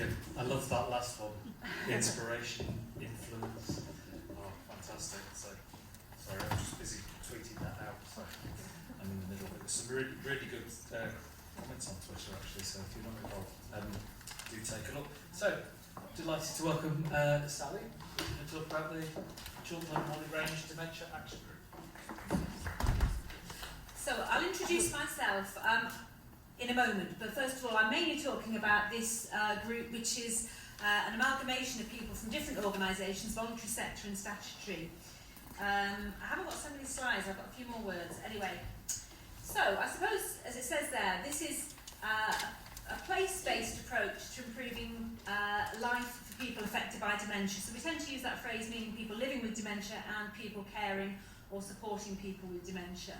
Brilliant. I love that last one. Inspiration, influence. Oh, fantastic. So, sorry, I'm just busy tweeting that out. So I'm in the middle of it. There's some really, really good comments on Twitter actually. So if you're not involved, do take a look. So, delighted to welcome Sally to talk about the Chorlton and Whalley Range Dementia Action Group. So I'll introduce myself in a moment, but first of all I'm mainly talking about this group, which is an amalgamation of people from different organisations, voluntary sector and statutory. I haven't got so many slides, I've got a few more words. Anyway, so I suppose, as it says there, this is a place-based approach to improving life for people affected by dementia. So we tend to use that phrase meaning people living with dementia and people caring or supporting people with dementia.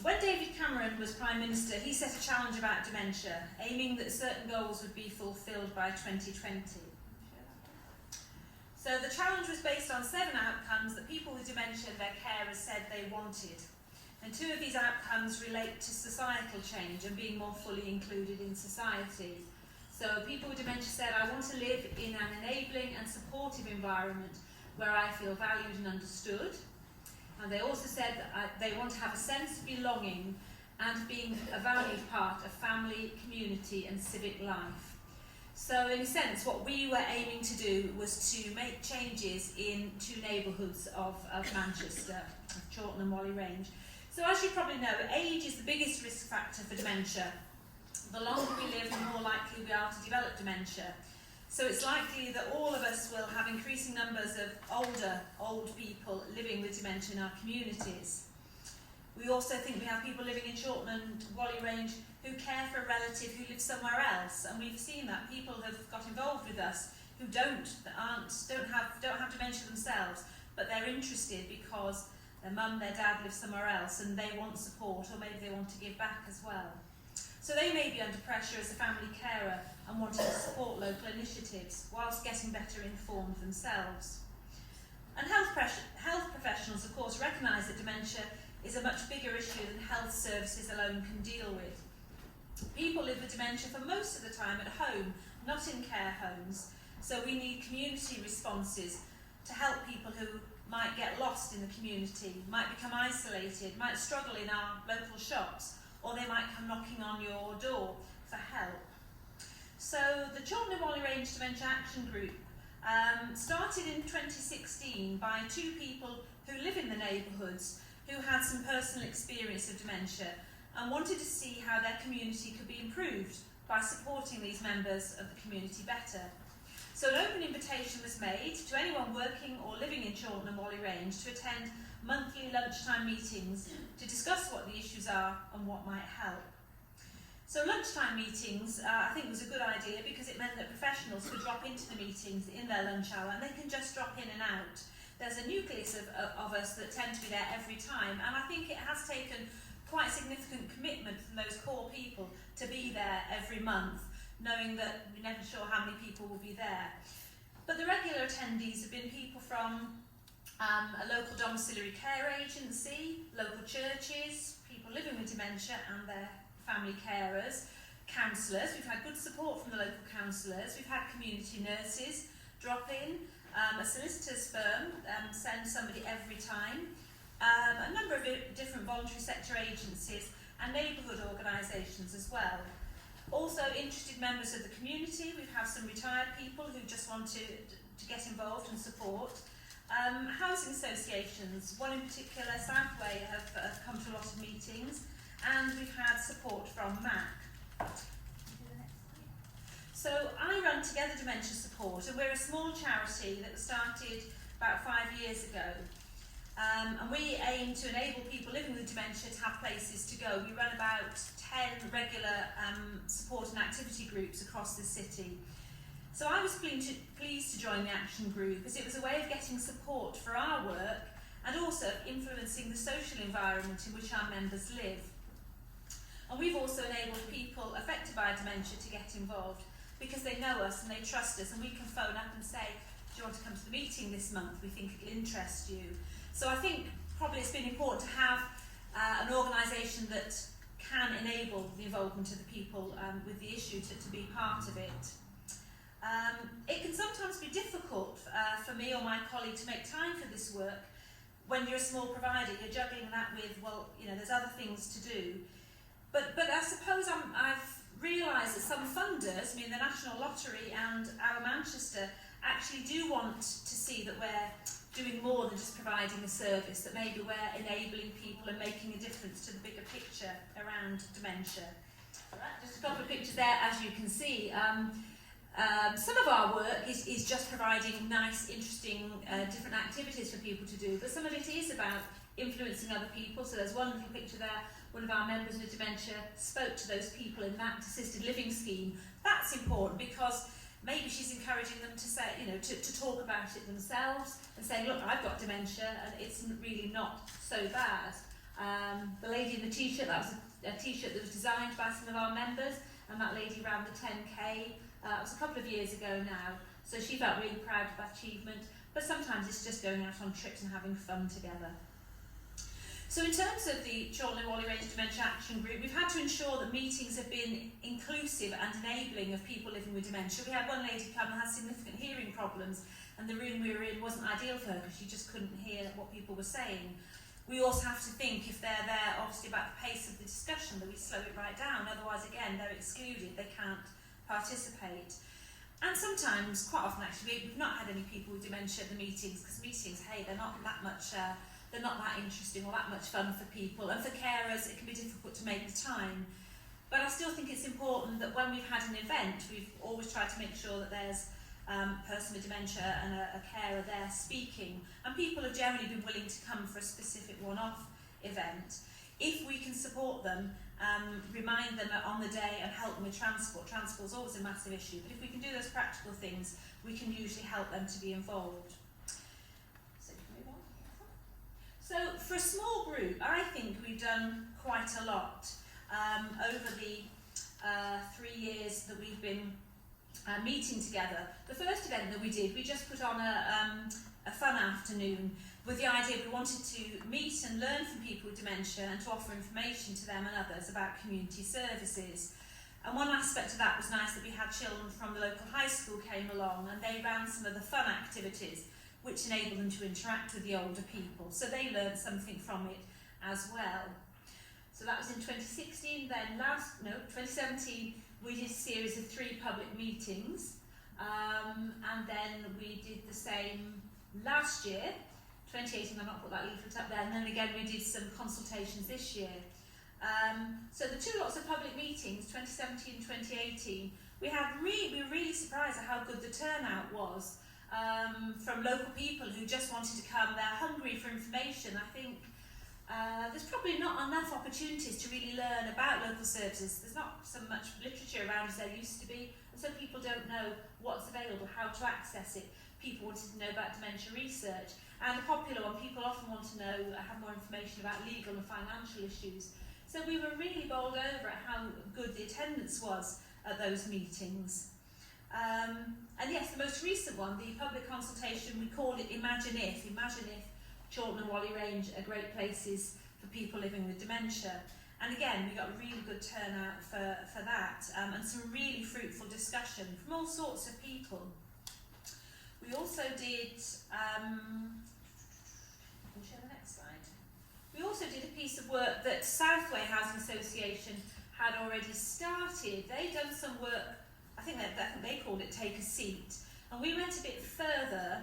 When David Cameron was Prime Minister, he set a challenge about dementia, aiming that certain goals would be fulfilled by 2020. So the challenge was based on 7 outcomes that people with dementia and their carers said they wanted. And 2 of these outcomes relate to societal change and being more fully included in society. So people with dementia said, I want to live in an enabling and supportive environment where I feel valued and understood. And they also said that they want to have a sense of belonging and being a valued part of family, community and civic life. So in a sense, what we were aiming to do was to make changes in 2 neighbourhoods of Manchester, of Chorlton and Whalley Range. So as you probably know, age is the biggest risk factor for dementia. The longer we live, the more likely we are to develop dementia. So it's likely that all of us will have increasing numbers of old people living with dementia in our communities. We also think we have people living in Chorlton and Whalley Range who care for a relative who lives somewhere else, and we've seen that people have got involved with us who don't have dementia themselves, but they're interested because their mum, their dad live somewhere else and they want support, or maybe they want to give back as well. So they may be under pressure as a family carer and wanting to support local initiatives whilst getting better informed themselves. And health professionals, of course, recognise that dementia is a much bigger issue than health services alone can deal with. People live with dementia for most of the time at home, not in care homes, so we need community responses to help people who might get lost in the community, might become isolated, might struggle in our local shops, or they might come knocking on your door for help. So the Chorlton and Whalley Range Dementia Action Group started in 2016 by 2 people who live in the neighbourhoods who had some personal experience of dementia and wanted to see how their community could be improved by supporting these members of the community better. So an open invitation was made to anyone working or living in Chorlton and Whalley Range to attend monthly lunchtime meetings to discuss what the issues are and what might help. So lunchtime meetings, I think, was a good idea because it meant that professionals could drop into the meetings in their lunch hour and they can just drop in and out. There's a nucleus of us that tend to be there every time, and I think it has taken quite significant commitment from those core people to be there every month, knowing that we're never sure how many people will be there. But the regular attendees have been people from a local domiciliary care agency, local churches, people living with dementia and their family carers, counsellors. We've had good support from the local counsellors. We've had community nurses drop in, a solicitor's firm send somebody every time, a number of different voluntary sector agencies and neighbourhood organisations as well. Also interested members of the community. We have some retired people who just want to get involved and support. Housing associations, one in particular, Southway, have come to a lot of meetings, and we've had support from MAC. So I run Together Dementia Support, and we're a small charity that was started about 5 years ago. And we aim to enable people living with dementia to have places to go. We run about 10 regular support and activity groups across the city. So I was pleased to join the Action Group as it was a way of getting support for our work and also influencing the social environment in which our members live. And we've also enabled people affected by dementia to get involved because they know us and they trust us, and we can phone up and say, do you want to come to the meeting this month? We think it'll interest you. So I think probably it's been important to have an organisation that can enable the involvement of the people with the issue to be part of it. It can sometimes be difficult for me or my colleague to make time for this work. When you're a small provider, you're juggling that with, well, you know, there's other things to do. But I suppose I've realised that some funders, I mean the National Lottery and our Manchester, actually do want to see that we're doing more than just providing a service, that maybe we're enabling people and making a difference to the bigger picture around dementia. Right, just a couple of pictures there, as you can see. Some of our work is just providing nice, interesting, different activities for people to do, but some of it is about influencing other people. So there's one little picture there. One of our members with dementia spoke to those people in that assisted living scheme. That's important because maybe she's encouraging them to say, you know, to talk about it themselves and saying, look, I've got dementia and it's really not so bad. The lady in the t-shirt, that was a t-shirt that was designed by some of our members, and that lady ran the 10K. It was a couple of years ago now, so she felt really proud of that achievement. But sometimes it's just going out on trips and having fun together. So in terms of the Chorlton and Whalley Range Dementia Action Group, we've had to ensure that meetings have been inclusive and enabling of people living with dementia. We had one lady come and had significant hearing problems, and the room we were in wasn't ideal for her because she just couldn't hear what people were saying. We also have to think, if they're there, obviously, about the pace of the discussion, that we slow it right down. Otherwise, again, they're excluded, they can't participate. And sometimes, quite often actually, we've not had any people with dementia at the meetings, because meetings, hey, they're not that much... they're not that interesting or that much fun for people, and for carers it can be difficult to make the time. But I still think it's important that when we've had an event, we've always tried to make sure that there's a person with dementia and a carer there speaking, and people have generally been willing to come for a specific one-off event. If we can support them, remind them on the day and help them with transport. Transport is always a massive issue, but if we can do those practical things, we can usually help them to be involved. So for a small group, I think we've done quite a lot over the 3 years that we've been meeting together. The first event that we did, we just put on a fun afternoon with the idea we wanted to meet and learn from people with dementia and to offer information to them and others about community services. And one aspect of that was nice, that we had children from the local high school came along and they ran some of the fun activities which enabled them to interact with the older people. So they learned something from it as well. So that was in 2016. Then 2017, we did a series of 3 public meetings. And then we did the same last year, 2018, I've not put that leaflet up there. And then again, we did some consultations this year. So the 2 lots of public meetings, 2017 and 2018, we were really surprised at how good the turnout was. From local people who just wanted to come, they're hungry for information. I think there's probably not enough opportunities to really learn about local services. There's not so much literature around as there used to be, and so people don't know what's available, how to access it. People wanted to know about dementia research, and a popular one, people often want to know, have more information about legal and financial issues. So we were really bowled over at how good the attendance was at those meetings. And yes, the most recent one, the public consultation, we called it Imagine If Chorlton and Whalley Range are great places for people living with dementia. And again, we got a really good turnout for that, and some really fruitful discussion from all sorts of people. We also did, can you show the next slide? We also did a piece of work that Southway Housing Association had already started. They'd done some work, I think they called it Take a Seat, and we went a bit further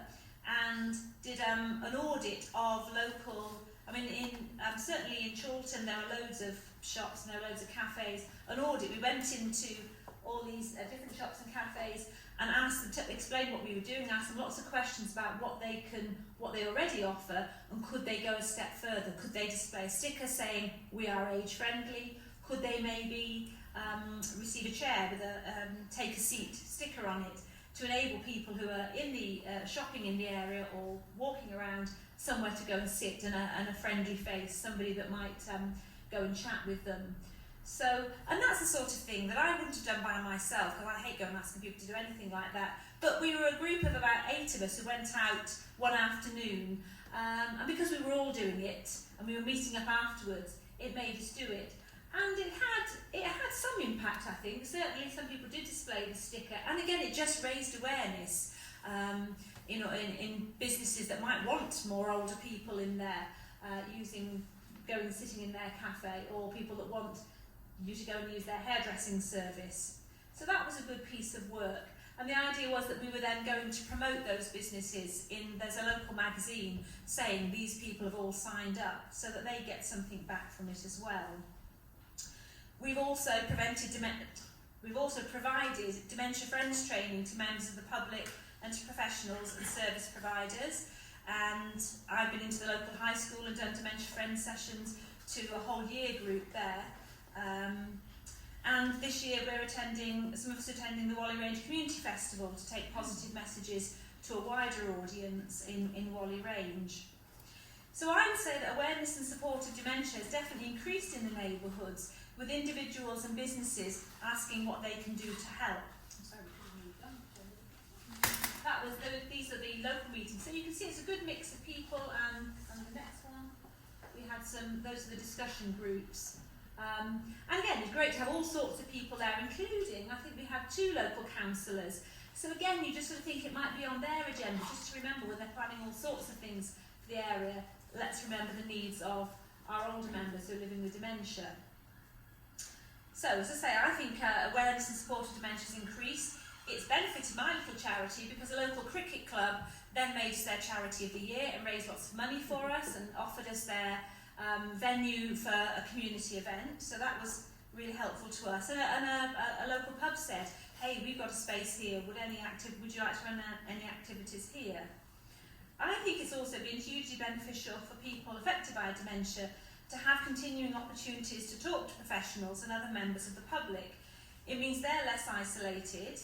and did an audit of local, I mean, certainly in Chorlton there are loads of shops and there are loads of cafes. An audit, we went into all these different shops and cafes and asked them to explain what we were doing, asked them lots of questions about what they already offer, and could they go a step further? Could they display a sticker saying we are age friendly? Could they maybe receive a chair with a take a seat sticker on it to enable people who are in the shopping in the area or walking around somewhere to go and sit, and a friendly face, somebody that might go and chat with them. So, and that's the sort of thing that I wouldn't have done by myself, because I hate going and asking people to do anything like that. But we were a group of about 8 of us who went out one afternoon, and because we were all doing it and we were meeting up afterwards, it made us do it. And it had some impact, I think. Certainly some people did display the sticker, and again it just raised awareness in businesses that might want more older people in there sitting in their cafe, or people that want you to go and use their hairdressing service. So that was a good piece of work. And the idea was that we were then going to promote those businesses there's a local magazine saying these people have all signed up, so that they get something back from it as well. We've also provided Dementia Friends training to members of the public and to professionals and service providers. And I've been into the local high school and done Dementia Friends sessions to a whole year group there. And this year some of us are attending the Whalley Range Community Festival to take positive messages to a wider audience in Whalley Range. So I would say that awareness and support of dementia has definitely increased in the neighbourhoods, with individuals and businesses asking what they can do to help. These are the local meetings. So you can see it's a good mix of people, and the next one, we had those are the discussion groups. And again, it's great to have all sorts of people there, including, I think we had 2 local councillors. So again, you just sort of think it might be on their agenda, just to remember when they're planning all sorts of things for the area, let's remember the needs of our older members who are living with dementia. So, as I say, I think awareness and support of dementia has increased. It's benefited my little charity because a local cricket club then made us their charity of the year and raised lots of money for us and offered us their venue for a community event. So that was really helpful to us. And a local pub said, hey, we've got a space here, would you like to run any activities here? I think it's also been hugely beneficial for people affected by dementia to have continuing opportunities to talk to professionals and other members of the public. It means they're less isolated,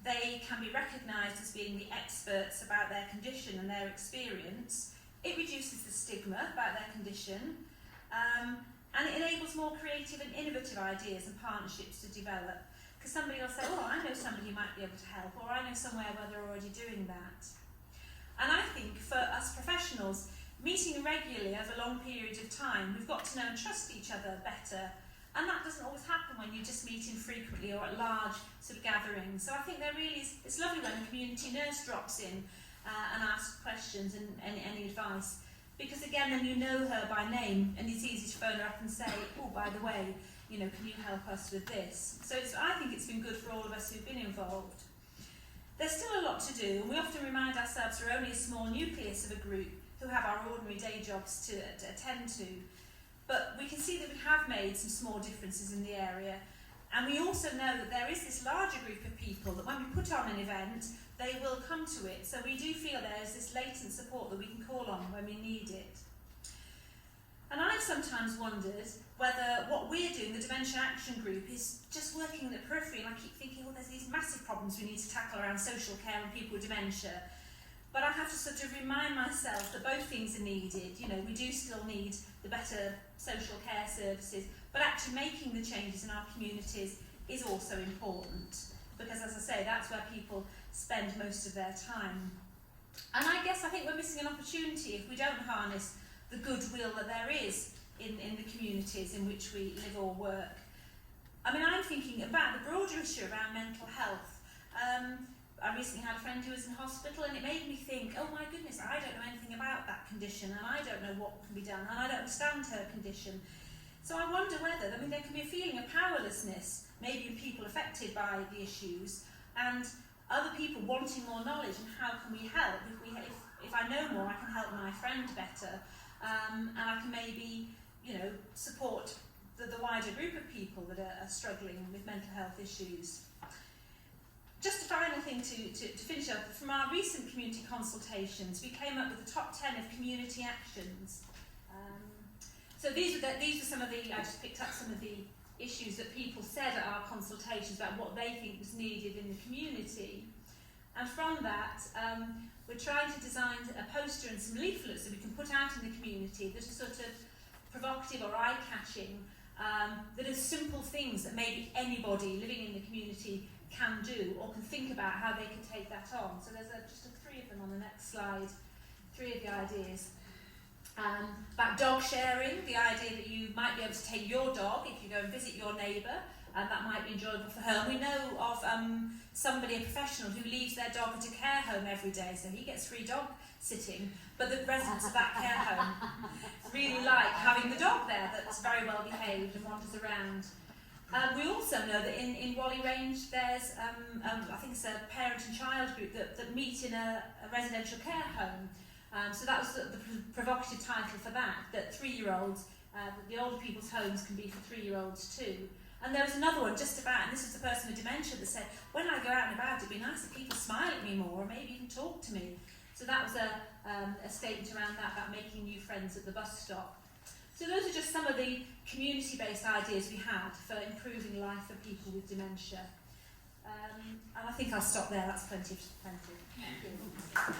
they can be recognised as being the experts about their condition and their experience. It reduces the stigma about their condition, and it enables more creative and innovative ideas and partnerships to develop. Because somebody will say, oh, I know somebody who might be able to help, or I know somewhere where they're already doing that. And I think for us professionals, meeting regularly over long periods of time, we've got to know and trust each other better. And that doesn't always happen when you just meet infrequently or at large sort of gatherings. So I think it's lovely when a community nurse drops in and asks questions and any advice. Because again, then you know her by name, and it's easy to phone her up and say, oh, by the way, can you help us with this? So I think it's been good for all of us who've been involved. There's still a lot to do, and we often remind ourselves we're only a small nucleus of a group who have our ordinary day jobs to attend to. But we can see that we have made some small differences in the area, and we also know that there is this larger group of people that when we put on an event, they will come to it. So we do feel there's this latent support that we can call on when we need it. And I've sometimes wondered whether what we're doing, the Dementia Action Group, is just working in the periphery, and I keep thinking, well, there's these massive problems we need to tackle around social care and people with dementia. But I have to sort of remind myself that both things are needed. We do still need the better social care services, but actually making the changes in our communities is also important, because as I say, that's where people spend most of their time. And I think we're missing an opportunity if we don't harness the goodwill that there is in the communities in which we live or work. I'm thinking about the broader issue around mental health. I recently had a friend who was in hospital, and it made me think, oh my goodness, I don't know anything about that condition, and I don't know what can be done, and I don't understand her condition. So I wonder whether, there can be a feeling of powerlessness, maybe in people affected by the issues, and other people wanting more knowledge, and how can we help? If I know more, I can help my friend better, and I can maybe, support the wider group of people that are struggling with mental health issues. Just a final thing to finish up, from our recent community consultations, we came up with the top 10 of community actions. So these were some of I just picked up some of the issues that people said at our consultations about what they think was needed in the community. And from that, we're trying to design a poster and some leaflets that we can put out in the community that are sort of provocative or eye-catching, that are simple things that maybe anybody living in the community can do or can think about how they can take that on. So there's just 3 of them on the next slide, 3 of the ideas. About dog sharing, the idea that you might be able to take your dog if you go and visit your neighbour, and that might be enjoyable for her. And we know of somebody, a professional, who leaves their dog at a care home every day, so he gets free dog sitting, but the residents of that care home really like having the dog there that's very well behaved and wanders around. We also know that in Whalley Range there's, I think it's a parent and child group that meet in a residential care home. So that was the provocative title for that 3-year-olds, the older people's homes can be for 3-year-olds too. And there was another one just about, and this was the person with dementia that said, when I go out and about, it'd be nice if people smile at me more, or maybe even talk to me. So that was a statement around that, about making new friends at the bus stop. So those are just some of the community-based ideas we had for improving life for people with dementia. And I think I'll stop there, that's plenty. Thank you.